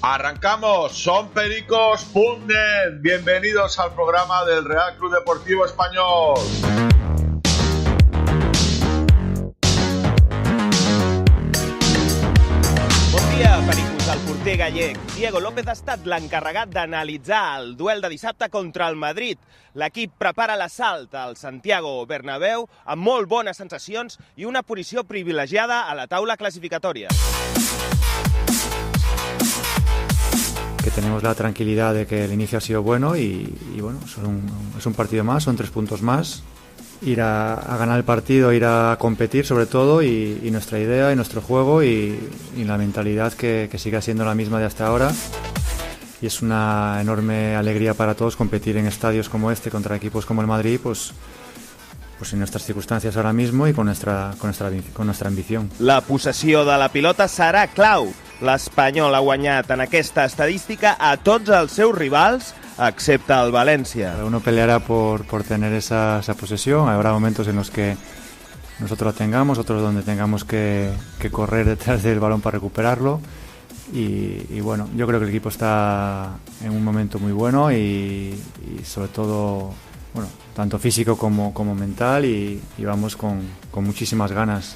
Arrancamos, son pericos.net. Bienvenidos al programa del Real Club Deportivo Español. Bon dia, pericos. El porter gallec Diego López ha estat l'encarregat d'analitzar el duel de dissabte contra el Madrid. L'equip prepara l'assalt al Santiago Bernabéu amb molt bones sensacions i una posició privilegiada a la taula clasificatoria. Que tenemos la tranquilidad de que el inicio ha sido bueno y bueno, es un partido más, son 3 puntos más. Ir a ganar el partido, ir a competir sobre todo y nuestra idea y nuestro juego y la mentalidad que siga siendo la misma de hasta ahora. Y es una enorme alegría para todos competir en estadios como este contra equipos como el Madrid, pues en nuestras circunstancias ahora mismo y con nuestra ambición. La possessió de la pilota serà clau. L'Espanyol ha guanyat en aquesta estadística a tots els seus rivals, excepte el València. Uno peleará por tener esa posesión. Habrá momentos en los que nosotros la tengamos, otros donde tengamos que correr detrás del balón para recuperarlo. Y bueno, yo creo que el equipo está en un momento muy bueno y sobre todo, bueno, tanto físico como mental y vamos con muchísimas ganas.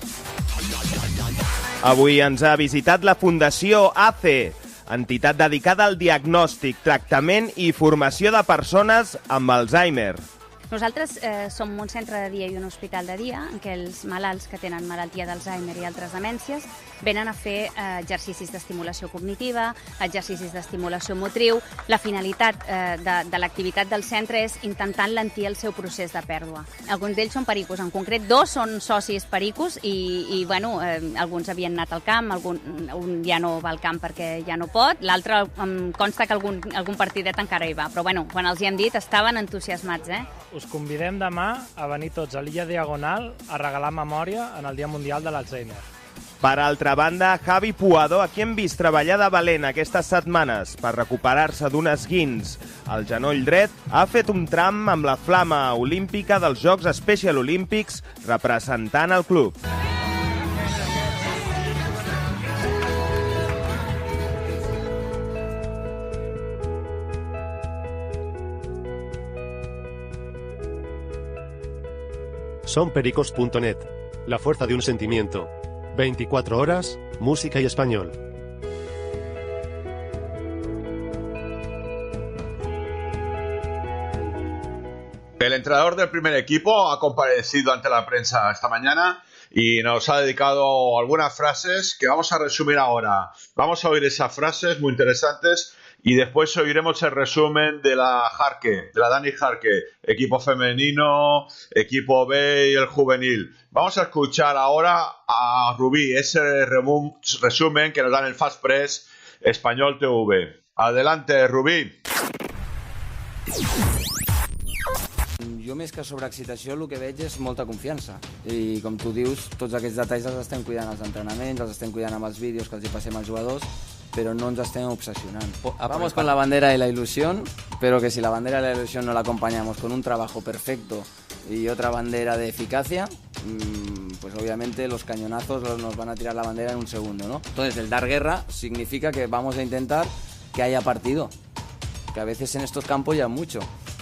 Avui ens ha visitat la Fundació ACE, entitat dedicada al diagnòstic, tractament i formació de persones amb Alzheimer. Nosaltres som un centre de dia i un hospital de dia en què els malalts que tenen malaltia d'Alzheimer i altres demències venen a fer exercicis d'estimulació cognitiva, exercicis d'estimulació motriu. La finalitat de l'activitat del centre és intentar lentir el seu procés de pèrdua. Alguns d'ells són pericos, en concret 2 són socis pericos i bueno, alguns havien anat al camp, un ja no va al camp perquè ja no pot, l'altre em consta que algun partidet encara hi va, però bueno, quan els hi hem dit estaven entusiasmats, Us convidem demà a venir tots a l'Illa Diagonal a regalar memòria en el Dia Mundial de l'Alzheimer. Per altra banda, Javi Puado, a qui hem vist treballar de valent aquestes setmanes per recuperar-se d'un esguins al genoll dret, ha fet un tram amb la flama olímpica dels Jocs Special Olímpics representant el club. Sonpericos.net, la fuerza de un sentimiento. 24 horas, música y español. El entrenador del primer equipo ha comparecido ante la prensa esta mañana y nos ha dedicado algunas frases que vamos a resumir ahora. Vamos a oír esas frases muy interesantes y después oiremos el resumen de la Jarque, de la Dani Jarque, equipo femenino, equipo B y el juvenil. Vamos a escuchar ahora a Rubí, ese resumen que nos dan el Fast Press Español TV. Adelante, Rubí. Jo més que sobreexcitació el que veig és molta confiança i com tu dius, tots aquests detalls els estem cuidant als entrenaments, els estem cuidant amb els vídeos que els hi passem als jugadors, pero no nos estén obsesionando. Vamos con la bandera y la ilusión, pero que si la bandera y la ilusión no la acompañamos con un trabajo perfecto y otra bandera de eficacia, pues obviamente los cañonazos nos van a tirar la bandera en un segundo, ¿no? Entonces el dar guerra significa que vamos a intentar que haya partido, que a veces en estos campos ya mucho,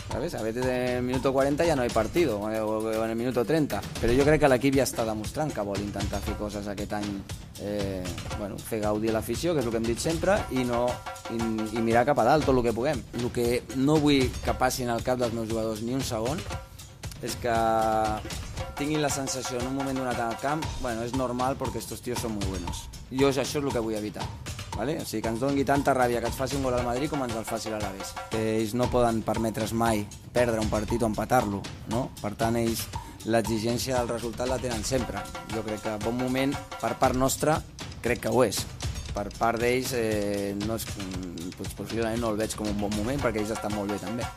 ¿sabes? A veces en el minuto 40 ja no hi partido, o en el minuto 30. Però jo crec que l'equip ja està demostrant que vol intentar fer coses aquest any, fer gaudir l'afició, que és el que hem dit sempre, i mirar cap a dalt tot el que puguem. El que no vull que passi en el cap dels meus jugadors ni un segon és que tinguin la sensació en un moment donat al camp, és normal perquè estos tíos són muy buenos. Jo això és el que vull evitar. Vale? O sigui, que ens doni tanta ràbia que ens faci un gol al Madrid com ens el faci l'Alavés. Ells no poden permetre's mai perdre un partit o empatar-lo, no? Per tant, ells l'exigència del resultat la tenen sempre. Jo crec que bon moment, per part nostra, crec que ho és. Per part d'ells, possiblement no el veig com un bon moment, perquè ells estan molt bé també.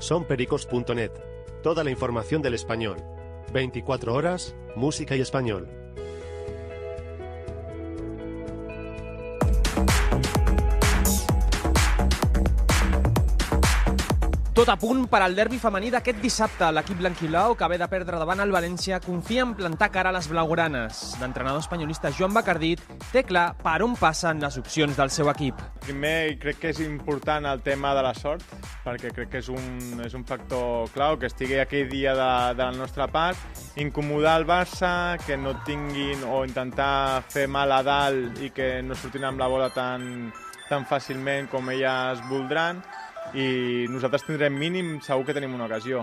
Sonpericos.net, toda la información del español. 24 horas, música y español. Tot a punt per al derbi femení d'aquest dissabte. L'equip blanquiblau, que ve de perdre davant el València, confia en plantar cara a les blaugranes. L'entrenador espanyolista Joan Bacardit té clar per on passen les opcions del seu equip. Primer, crec que és important el tema de la sort, perquè crec que és un factor clau, que estigui aquell dia de la nostra part, incomodar el Barça, que no tinguin o intentar fer mal a dalt i que no surtin amb la bola tan fàcilment com elles voldran, i nosaltres tindrem mínim, segur que tenim una ocasió.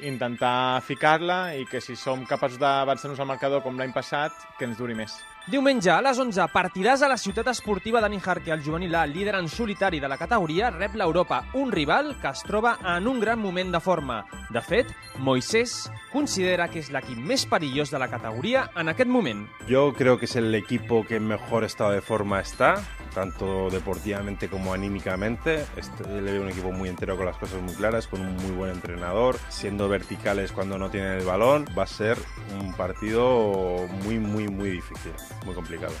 Intentar ficar-la i que si som capaços d'avançar-nos al marcador com l'any passat, que ens duri més. Diumenge a les 11, partidàs a la ciutat esportiva Dani Jarque, el juvenil A, líder en solitari de la categoria, rep l'Europa, un rival que es troba en un gran moment de forma. De fet, Moisés considera que es l'equip més perillós de la categoría en aquest moment. Yo creo que es el equipo que en mejor estado de forma está, tanto deportivamente como anímicamente. Le veo un equipo muy entero, con las cosas muy claras, con un muy buen entrenador, siendo verticales cuando no tienen el balón. Va a ser un partido muy difícil, muy complicado.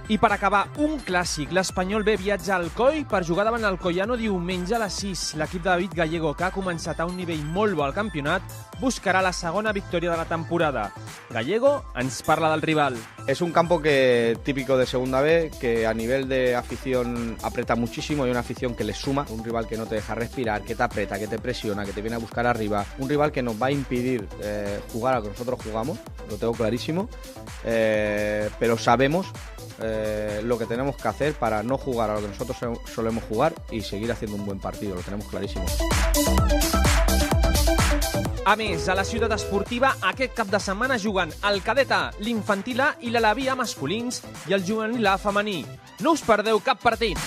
I per acabar, un clàssic. L'Espanyol B viatja al Coi per jugar davant el Coiano diumenge a les 6. L'equip de David Gallego, que ha començat a un nivell molt bo al campionat, buscarà la segona victòria de la temporada. Gallego ens parla del rival. Es un campo típico de Segunda B, que a nivel de afición aprieta muchísimo, y una afición que le suma, un rival que no te deja respirar, que te aprieta, que te presiona, que te viene a buscar arriba, un rival que nos va a impedir jugar a lo que nosotros jugamos, lo tengo clarísimo, pero sabemos lo que tenemos que hacer para no jugar a lo que nosotros solemos jugar y seguir haciendo un buen partido, lo tenemos clarísimo. A més, a la ciutat esportiva aquest cap de setmana juguen el cadet A, l'infantil A i l'Alaví A masculins i el juvenil A femení. No us perdeu cap partit!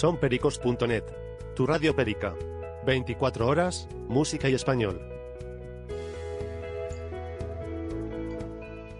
Sonpericos.net, tu radio perica. 24 horas, música y español.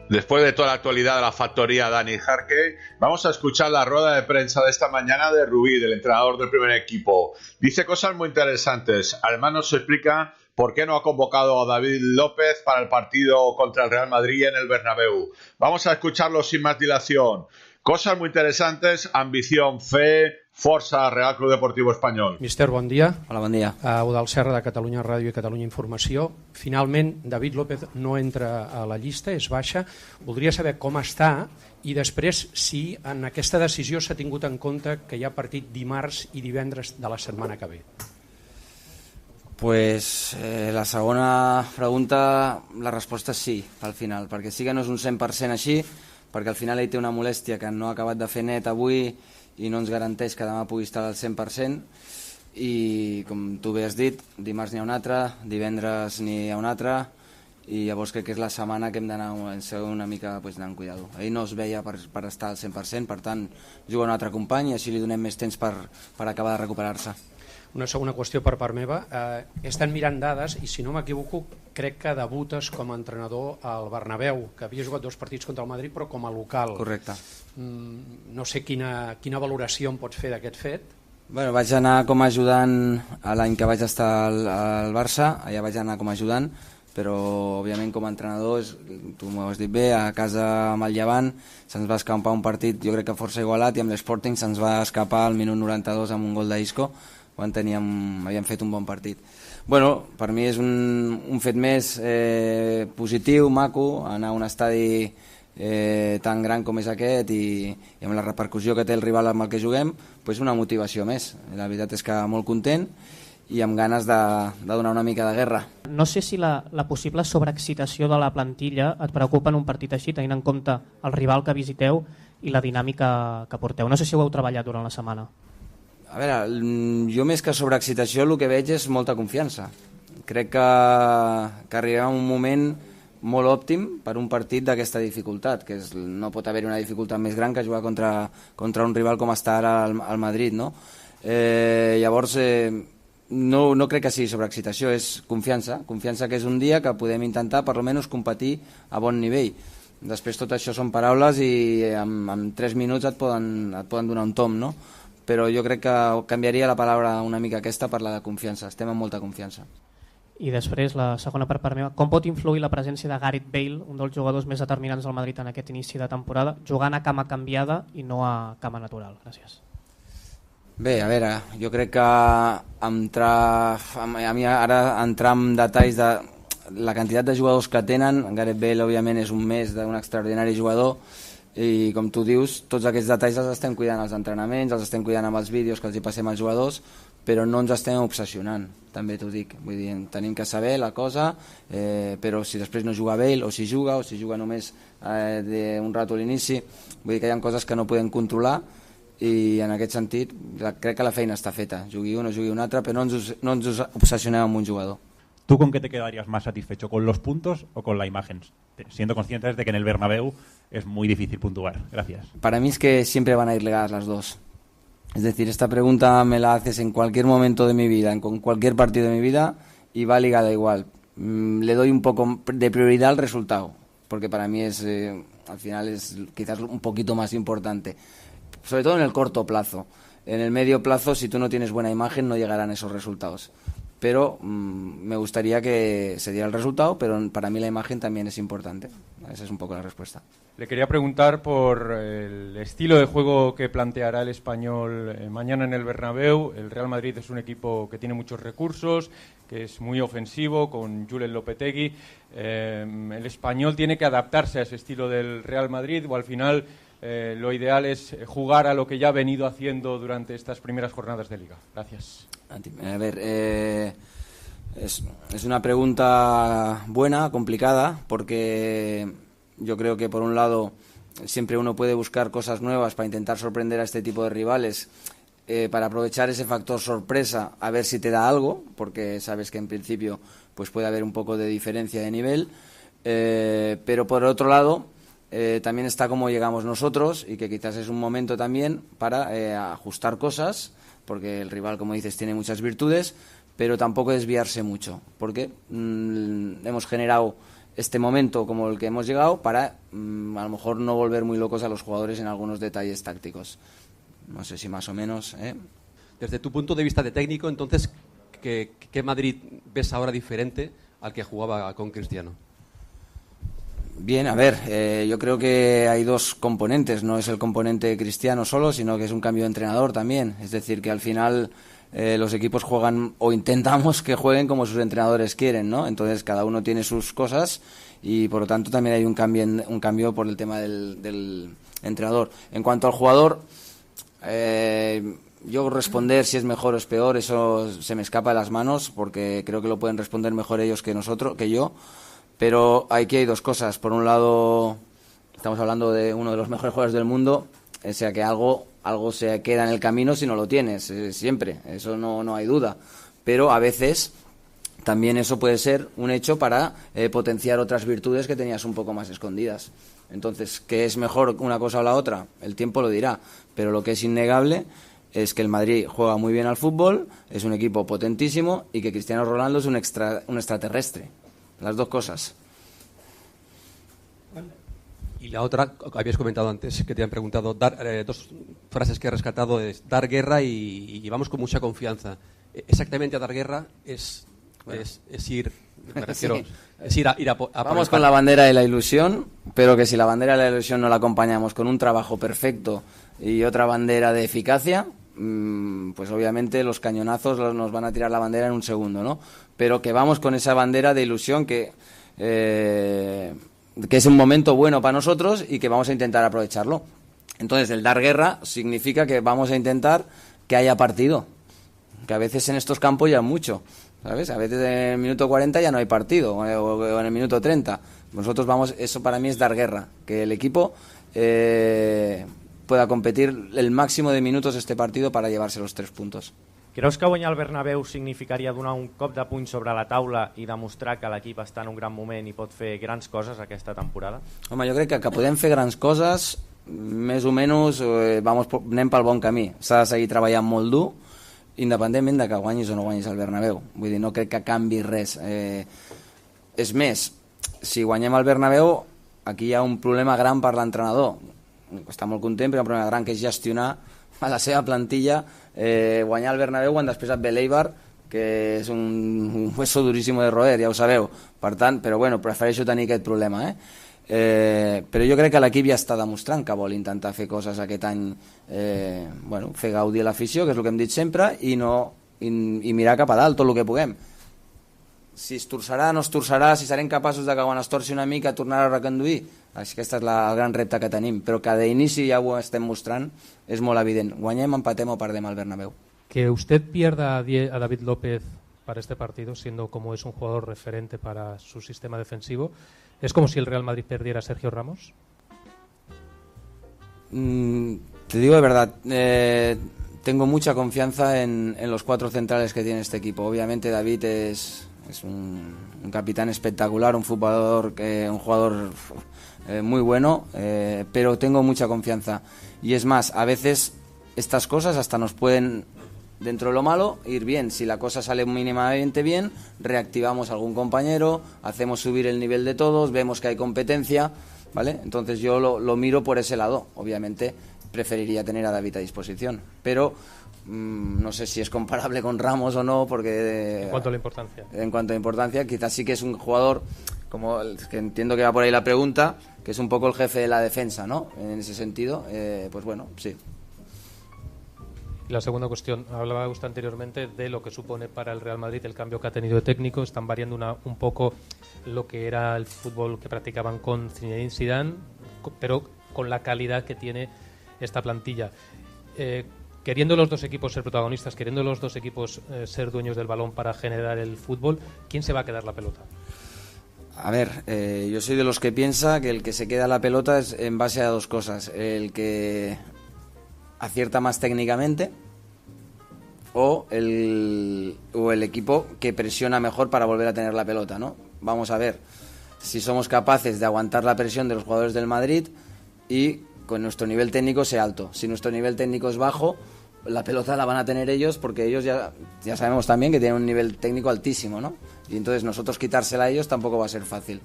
Después de toda la actualidad de la factoría Dani Jarque, vamos a escuchar la rueda de prensa de esta mañana de Rubí, del entrenador del primer equipo. Dice cosas muy interesantes. Además nos explica por qué no ha convocado a David López para el partido contra el Real Madrid en el Bernabéu. Vamos a escucharlo sin más dilación. Cosas muy interesantes, ambición, fe, força, Real Club Deportiu Espanyol. Mister, bon dia. Hola, bon dia. Eudald Serra, de Catalunya Ràdio i Catalunya Informació. Finalment, David López no entra a la llista, és baixa. Voldria saber com està i després si en aquesta decisió s'ha tingut en compte que hi ha partit dimarts i divendres de la setmana que ve. Pues la segona pregunta, la resposta és sí, al final, perquè sí que no és un 100% així, perquè al final ell té una molèstia que no ha acabat de fer net avui i no ens garanteix que demà pugui estar al 100%, i com tu bé has dit, dimarts n'hi ha un altre, divendres n'hi ha un altre, i llavors crec que és la setmana que hem d'anar una mica anant cuidado. Ell no es veia per estar al 100%, per tant juga un altre company i així li donem més temps per acabar de recuperar-se. Una segona qüestió per part meva. He estat mirant dades i, si no m'equivoco, crec que debutes com a entrenador al Bernabéu, que havia jugat 2 partits contra el Madrid però com a local. Correcte. No sé quina valoració em pots fer d'aquest fet. Bueno, vaig anar com a ajudant l'any que vaig estar al Barça, allà vaig anar com a ajudant, però òbviament com a entrenador, tu m'ho has dit bé, a casa amb el Llevant se'ns va escapar un partit jo crec que força igualat, i amb l'Sporting se'ns va escapar al minut 92 amb un gol d'Isco, quan havíem fet un bon partit. Bueno, per mi és un fet més positiu, maco, anar a un estadi tan gran com és aquest i amb la repercussió que té el rival amb el que juguem, pues una motivació més. La veritat és que molt content i amb ganes de donar una mica de guerra. No sé si la possible sobreexcitació de la plantilla et preocupa en un partit així, tenint en compte el rival que visiteu i la dinàmica que porteu. No sé si ho heu treballat durant la setmana. A veure, jo més que sobreexcitació el que veig és molta confiança. Crec que arribem a un moment molt òptim per un partit d'aquesta dificultat, que no pot haver una dificultat més gran que jugar contra un rival com està ara al Madrid, no? Llavors, no crec que sigui sobreexcitació, és confiança que és un dia que podem intentar per almenys competir a bon nivell. Després tot això són paraules i en 3 minuts et poden donar un tom, no? Però jo crec que canviaria la paraula una mica aquesta per la de confiança. Estem amb molta confiança. I després, la segona per part meva, com pot influir la presència de Gareth Bale, un dels jugadors més determinants del Madrid en aquest inici de temporada, jugant a cama canviada i no a cama natural? Gràcies. Bé, a veure, jo crec que a mi ara entrar en detalls de la quantitat de jugadors que tenen, Gareth Bale òbviament és un més d'un extraordinari jugador i com tu dius, tots aquests detalls els estem cuidant als entrenaments, els estem cuidant amb els vídeos que els hi passem als jugadors, però no ens estem obsessionant, també t'ho dic. Vull dir, tenim que saber la cosa, però si després no juga Bale, o si juga només d'un rato a l'inici, vull dir que hi ha coses que no podem controlar i en aquest sentit crec que la feina està feta, jugui un o jugui un altre, però no ens obsessionem amb un jugador. ¿Tú con qué te quedarías más satisfecho? ¿Con los puntos o con la imagen? Siendo conscientes de que en el Bernabéu es muy difícil puntuar. Gracias. Para mí es que siempre van a ir ligadas las dos. Es decir, esta pregunta me la haces en cualquier momento de mi vida, en cualquier partido de mi vida, y va ligada igual. Le doy un poco de prioridad al resultado, porque para mí es, al final es quizás un poquito más importante. Sobre todo en el corto plazo. En el medio plazo, si tú no tienes buena imagen, no llegarán esos resultados. Pero me gustaría que se diera el resultado, pero para mí la imagen también es importante. Esa es un poco la respuesta. Le quería preguntar por el estilo de juego que planteará el Español mañana en el Bernabéu. El Real Madrid es un equipo que tiene muchos recursos, que es muy ofensivo, con Julen Lopetegui. El Español tiene que adaptarse a ese estilo del Real Madrid, o al final lo ideal es jugar a lo que ya ha venido haciendo durante estas primeras jornadas de Liga. Gracias. A ver, es una pregunta buena, complicada, porque yo creo que por un lado siempre uno puede buscar cosas nuevas para intentar sorprender a este tipo de rivales, para aprovechar ese factor sorpresa, a ver si te da algo, porque sabes que en principio pues puede haber un poco de diferencia de nivel, pero por otro lado también está cómo llegamos nosotros, y que quizás es un momento también para ajustar cosas, porque el rival, como dices, tiene muchas virtudes, pero tampoco desviarse mucho, porque hemos generado este momento como el que hemos llegado para a lo mejor no volver muy locos a los jugadores en algunos detalles tácticos. No sé si más o menos. Desde tu punto de vista de técnico, entonces, ¿qué Madrid ves ahora diferente al que jugaba con Cristiano? Bien, a ver, yo creo que hay dos componentes, no es el componente Cristiano solo, sino que es un cambio de entrenador también, es decir, que al final los equipos juegan, o intentamos que jueguen como sus entrenadores quieren, ¿no? Entonces cada uno tiene sus cosas y por lo tanto también hay un cambio por el tema del entrenador. En cuanto al jugador, yo responder si es mejor o es peor, eso se me escapa de las manos, porque creo que lo pueden responder mejor ellos que yo. Pero aquí hay dos cosas. Por un lado, estamos hablando de uno de los mejores jugadores del mundo, o sea que algo se queda en el camino si no lo tienes, siempre, eso no hay duda. Pero a veces también eso puede ser un hecho para potenciar otras virtudes que tenías un poco más escondidas. Entonces, ¿qué es mejor una cosa o la otra? El tiempo lo dirá, pero lo que es innegable es que el Madrid juega muy bien al fútbol, es un equipo potentísimo y que Cristiano Ronaldo es un extraterrestre. Las dos cosas. Y la otra, habías comentado antes, que te han preguntado, dos frases que he rescatado, es dar guerra y vamos con mucha confianza. Exactamente, a dar guerra es ir, me refiero, sí. Es ir a vamos con la bandera de la ilusión, pero que si la bandera de la ilusión no la acompañamos con un trabajo perfecto y otra bandera de eficacia, pues obviamente los cañonazos nos van a tirar la bandera en un segundo, ¿no? Pero que vamos con esa bandera de ilusión que es un momento bueno para nosotros y que vamos a intentar aprovecharlo. Entonces, el dar guerra significa que vamos a intentar que haya partido, que a veces en estos campos ya mucho, ¿sabes? A veces en el minuto 40 ya no hay partido, o en el minuto 30. Nosotros vamos, eso para mí es dar guerra, que el equipo pueda competir el máximo de minutos este partido para llevarse los 3 puntos. Creus que guanyar el Bernabéu significaria donar un cop de puny sobre la taula i demostrar que l'equip està en un gran moment i pot fer grans coses aquesta temporada? Home, jo crec que podem fer grans coses, més o menys anem pel bon camí. S'ha de seguir treballant molt dur, independentment de que guanyis o no guanyis el Bernabéu. Vull dir, no crec que canvi res. És més, si guanyem el Bernabéu aquí hi ha un problema gran per l'entrenador. Està molt content, però hi ha un problema gran que és gestionar a la seva plantilla, guanyar el Bernabéu quan després et ve l'Eibar, que és un hueso durísimo de roer, ja ho sabeu. Per tant, però bueno, prefereixo tenir aquest problema, però jo crec que l'equip ja està demostrant que vol intentar fer coses aquest any, fer gaudir l'afició, que és el que hem dit sempre, i mirar cap a dalt tot el que puguem. Si es torçarà, no es torçarà, si serem capaços de que quan es torci una mica tornar a reconduir, aquest és el gran repte que tenim, però que d'inici ja ho estem mostrant, és molt evident, guanyem, empatem o perdem al Bernabéu. Que usted pierda a David López para este partido, siendo como es un jugador referente para su sistema defensivo, ¿es como si el Real Madrid perdiera a Sergio Ramos? Te digo de verdad, tengo mucha confianza en los 4 centrales que tiene este equipo. Obviamente David es un capitán espectacular, un jugador muy bueno, pero tengo mucha confianza. Y es más, a veces estas cosas hasta nos pueden, dentro de lo malo, ir bien. Si la cosa sale mínimamente bien, reactivamos a algún compañero, hacemos subir el nivel de todos, vemos que hay competencia, ¿vale? Entonces yo lo miro por ese lado. Obviamente preferiría tener a David a disposición, pero no sé si es comparable con Ramos o no, porque... En cuanto a la importancia. En cuanto a importancia, quizás sí que es un jugador, como que entiendo que va por ahí la pregunta, que es un poco el jefe de la defensa, ¿no? En ese sentido, pues bueno, sí. La segunda cuestión, hablaba usted anteriormente de lo que supone para el Real Madrid el cambio que ha tenido de técnico. Están variando un poco lo que era el fútbol que practicaban con Zinedine Zidane, pero con la calidad que tiene esta plantilla. Queriendo los dos equipos ser protagonistas, queriendo los dos equipos ser dueños del balón para generar el fútbol, ¿quién se va a quedar la pelota? A ver, yo soy de los que piensa que el que se queda la pelota es en base a 2 cosas. El que acierta más técnicamente o el equipo que presiona mejor para volver a tener la pelota, ¿no? Vamos a ver si somos capaces de aguantar la presión de los jugadores del Madrid y con nuestro nivel técnico sea alto. Si nuestro nivel técnico es bajo, la pelota la van a tener ellos, porque ellos ya sabemos también que tienen un nivel técnico altísimo, ¿no? Y entonces nosotros quitársela a ellos tampoco va a ser fácil.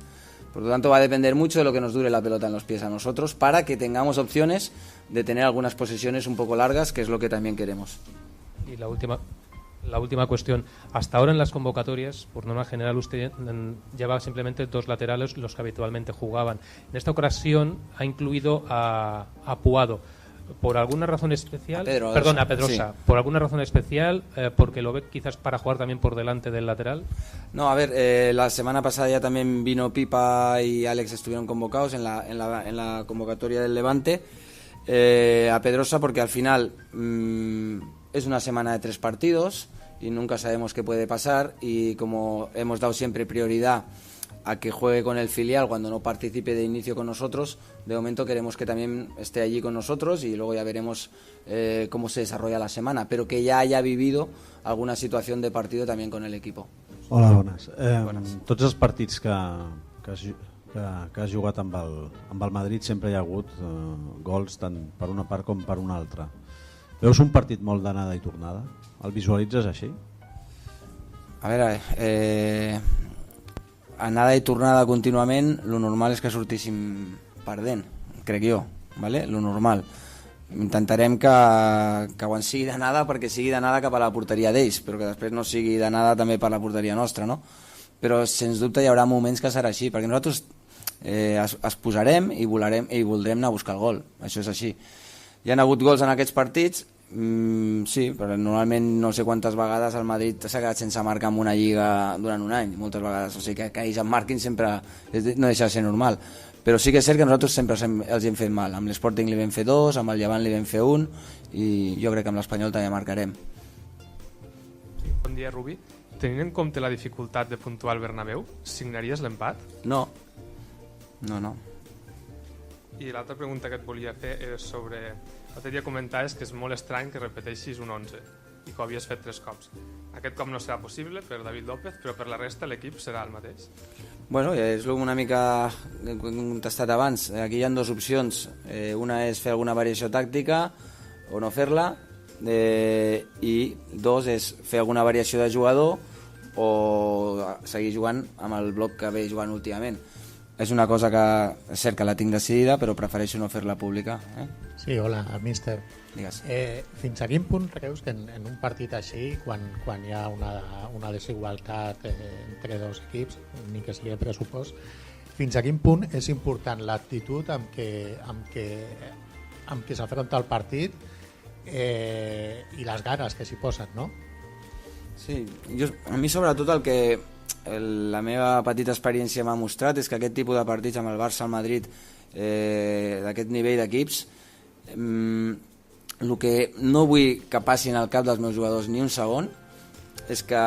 Por lo tanto, va a depender mucho de lo que nos dure la pelota en los pies a nosotros, para que tengamos opciones de tener algunas posesiones un poco largas, que es lo que también queremos. Y la última cuestión. Hasta ahora en las convocatorias, por norma general, usted llevaba simplemente 2 laterales, los que habitualmente jugaban. En esta ocasión ha incluido a Puado. ¿Por alguna razón especial? A Pedrosa. Sí. ¿Por alguna razón especial? ¿Porque lo ve quizás para jugar también por delante del lateral? No, a ver, la semana pasada ya también vino Pipa y Alex, estuvieron convocados en la convocatoria del Levante. A Pedrosa porque al final es una semana de 3 partidos y nunca sabemos qué puede pasar, y como hemos dado siempre prioridad a que juegue con el filial cuando no participe de inicio con nosotros, de momento queremos que también esté allí con nosotros, y luego ya veremos cómo se desarrolla la semana, pero que ya haya vivido alguna situación de partido también con el equipo. Hola, bones. Tots els partits que has jugat amb el Madrid sempre hi ha hagut gols tant per una part com per una altra. Veus un partit molt d'anada i tornada? El visualitzes així? A veure, anada i tornada contínuament, lo normal és que sortíssim perdent, crec jo, ¿vale? Lo normal. Intentarem que quan sigui d'anada, perquè sigui d'anada cap a la porteria d'ells, però que després no sigui d'anada també per la porteria nostra, no? Però sens dubte hi haurà moments que serà així, perquè nosaltres es posarem i voldrem anar a buscar el gol, això és així. Hi ha hagut gols en aquests partits, sí, però normalment no sé quantes vegades el Madrid s'ha quedat sense marcar en una lliga durant un any, moltes vegades, o sigui que ells en marquin sempre no deixa de ser normal, però sí que és cert que nosaltres sempre els hem fet mal. Amb l'Sporting li vam fer 2, amb el Llevant li vam fer 1, i jo crec que amb l'Espanyol també marcarem. Sí, bon dia, Rubi. Tenint en compte la dificultat de puntuar al Bernabéu, signaries l'empat? No. I l'altra pregunta que et volia fer és sobre... L'altre dia comentaves que és molt estrany que repeteixis un 11 i que ho havies fet 3 cops. Aquest cop no serà possible per David López, però per la resta l'equip serà el mateix? Bueno, és una mica que he contestat abans. Aquí hi ha 2 opcions. Una és fer alguna variació tàctica o no fer-la, i 2 és fer alguna variació de jugador o seguir jugant amb el bloc que ve jugant últimament. és una cosa que és cert que la tinc decidida, però prefereixo no fer-la pública. Sí, hola, míster. Digues. Fins a quin punt creus que en un partit així, quan hi ha una desigualtat entre dos equips, ni que sigui pressupost, fins a quin punt és important l'actitud amb què s'afronta el partit i les ganes que s'hi posen, no? Sí, a mi sobretot el que la meva petita experiència m'ha mostrat és que aquest tipus de partits amb el Barça, el Madrid, d'aquest nivell d'equips, el que no vull que passin al cap dels meus jugadors ni un segon és que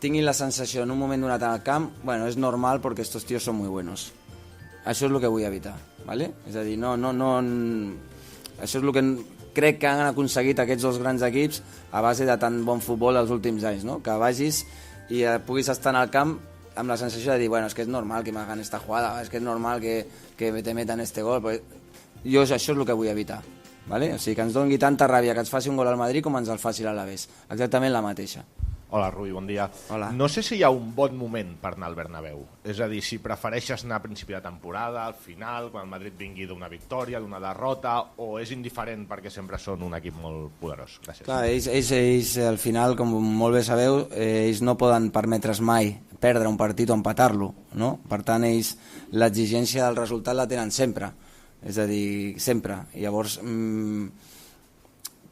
tinguin la sensació en un moment donat al camp, bueno, és normal perquè estos tíos son muy buenos. Això és el que vull evitar, ¿vale? És a dir, això és el que crec que han aconseguit aquests dos grans equips a base de tant bon futbol els últims anys, no? Que vagis i puguis estar en el camp amb la sensació de dir, bueno, és que és normal que m'hagan esta jugada, és que és normal que te metan este gol. Jo això és el que vull evitar, ¿vale? O sigui, que ens doni tanta ràbia que ens faci un gol al Madrid com ens el faci l'Alavés, exactament la mateixa. Hola, Rui, bon dia. Hola. No sé si hi ha un bon moment per anar al Bernabéu. És a dir, si prefereixes anar a principi de temporada, al final, quan el Madrid vingui d'una victòria, d'una derrota, o és indiferent perquè sempre són un equip molt poderós. Gràcies. Clar, ells al final, com molt bé sabeu, ells no poden permetre's mai perdre un partit o empatar-lo, no? Per tant, ells l'exigència del resultat la tenen sempre. És a dir, sempre. I llavors,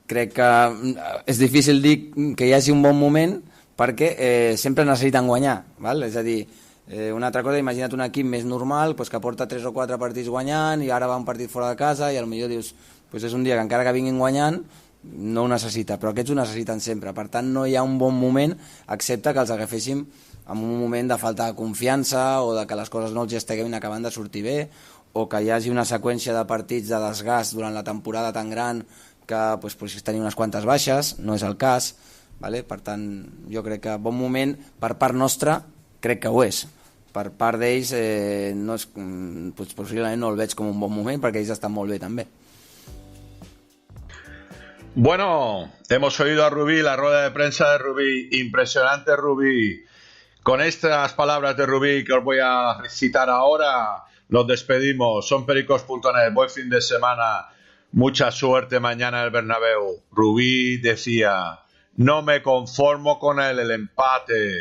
crec que és difícil dir que hi hagi un bon moment perquè sempre necessiten guanyar, val? És a dir, una altra cosa, imagina't un equip més normal que porta 3 o 4 partits guanyant i ara va un partit fora de casa i potser dius, és un dia que encara que vinguin guanyant no ho necessita, però aquests ho necessiten sempre. Per tant, no hi ha un bon moment excepte que els agaféssim en un moment de falta de confiança o de que les coses no els estiguin acabant de sortir bé o que hi hagi una seqüència de partits de desgast durant la temporada tan gran que potser tenir unes quantes baixes, no és el cas, vale? Per tant, jo crec que bon moment per part nostra crec que ho és. Per part d'ells no és, possiblement no el veig com un bon moment perquè ells estan molt bé també. Bueno, hemos oído a Rubí, la rueda de prensa de Rubí, impresionante Rubí. Con estas palabras de Rubí que os voy a recitar ahora, nos despedimos. Son pericos.net, buen fin de semana. Mucha suerte mañana en el Bernabéu. Rubí decía, no me conformo con el empate.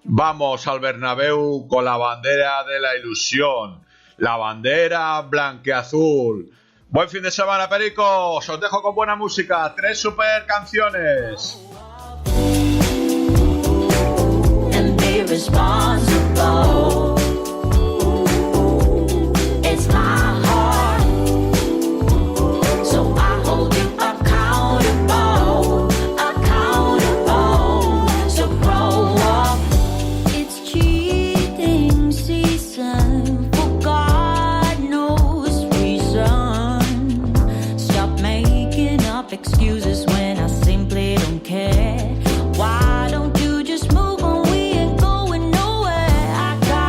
Vamos al Bernabéu con la bandera de la ilusión, la bandera blanqueazul. Buen fin de semana, pericos. Os dejo con buena música. 3 super canciones. It's my heart, so I hold you accountable, so grow up. It's cheating season, for God knows reason. Stop making up excuses when I simply don't care. Why don't you just move on? We ain't going nowhere. I got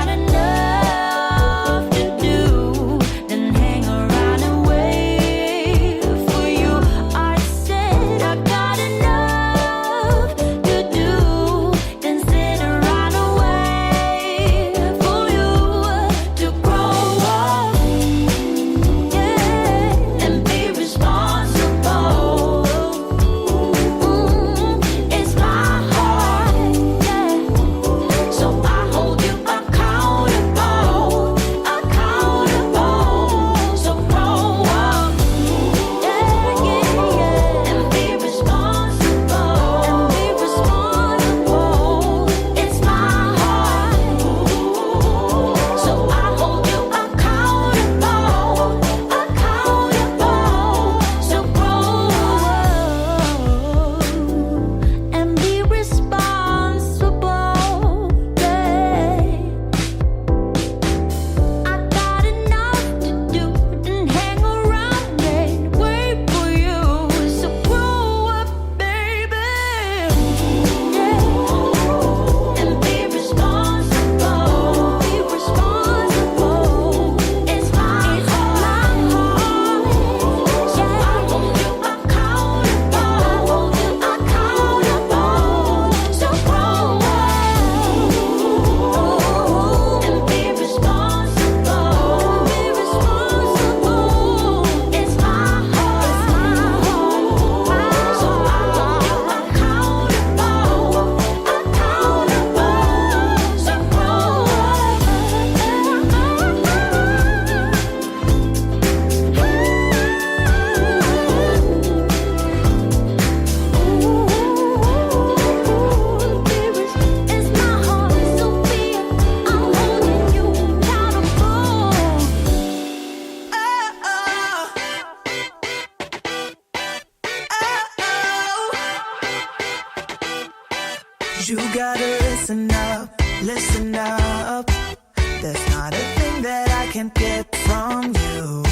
There's not a thing that I can't get from you.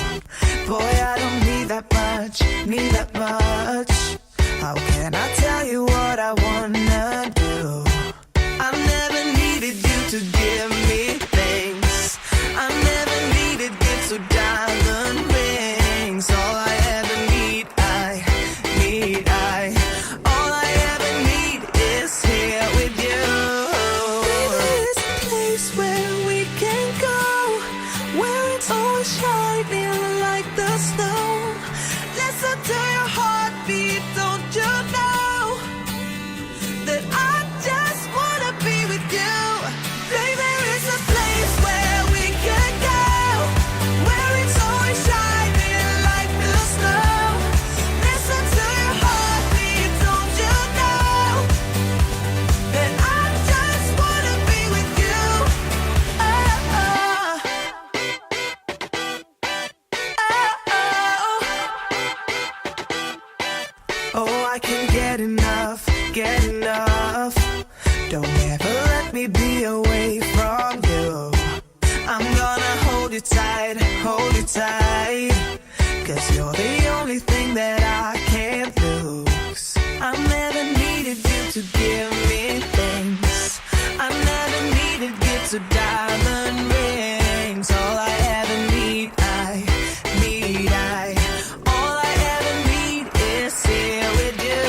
Boy, I don't need that much. How can I tell you what I wanna do? I never needed you to give me things. I never needed gifts or diamond rings. All I ever need, all I ever need is here with you. There's a place where we can go, where it's always shining like the snow. Listen to your heartbeat, don't you know that I just wanna be with you. Baby, there is a place where we can go, where it's always shining like the snow. Listen to your heartbeat, don't you know that I just wanna be with you. Oh, I can't get enough. Don't ever let me be away from you. I'm gonna hold you tight, 'cause you're the only thing that I can't lose. I never needed you to give me things. I never needed gifts or diamond rings. All I ever need, all I ever need is here with you.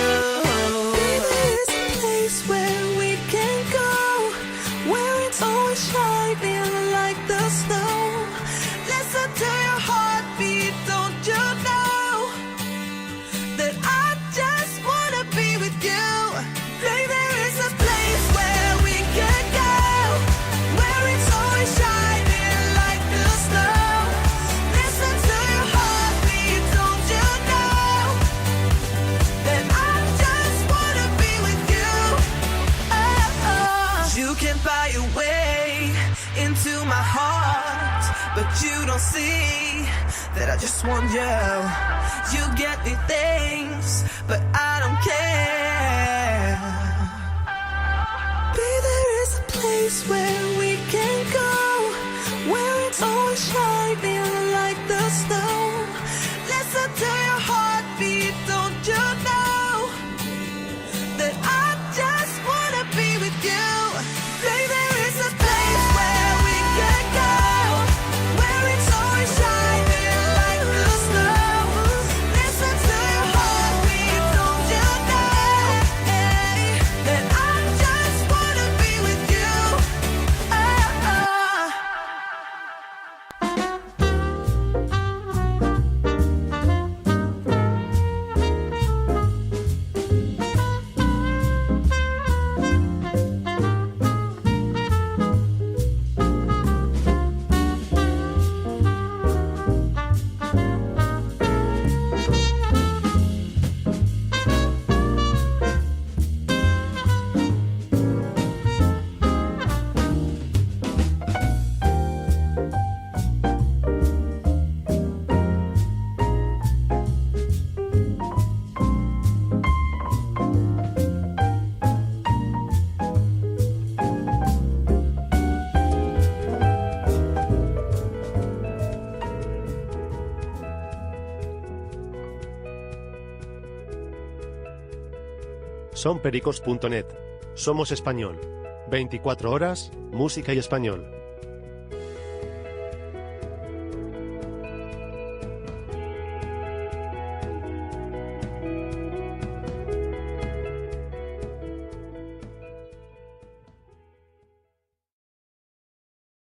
There's a place where we can go, where it's always shining like the snow. Listen to your heartbeat, don't you know that I just wanna be with you. Baby, there is a place where we can go, where it's always shining like the snow. Listen to your heartbeat, don't you know that I just wanna be with you. You can buy your way into my heart, but you don't see that I just want you. You get me things, but I don't care. Baby, there is a place where we can go, where it's always shining like the snow. Listen to your heartbeat, don't you know that I just wanna be with you. Baby, there is a place where we can go, where it's always shining like the snow. Listen to your heartbeat, don't you know that I just wanna be with you. Sonpericos.net. Somos español. 24 horas, música y español.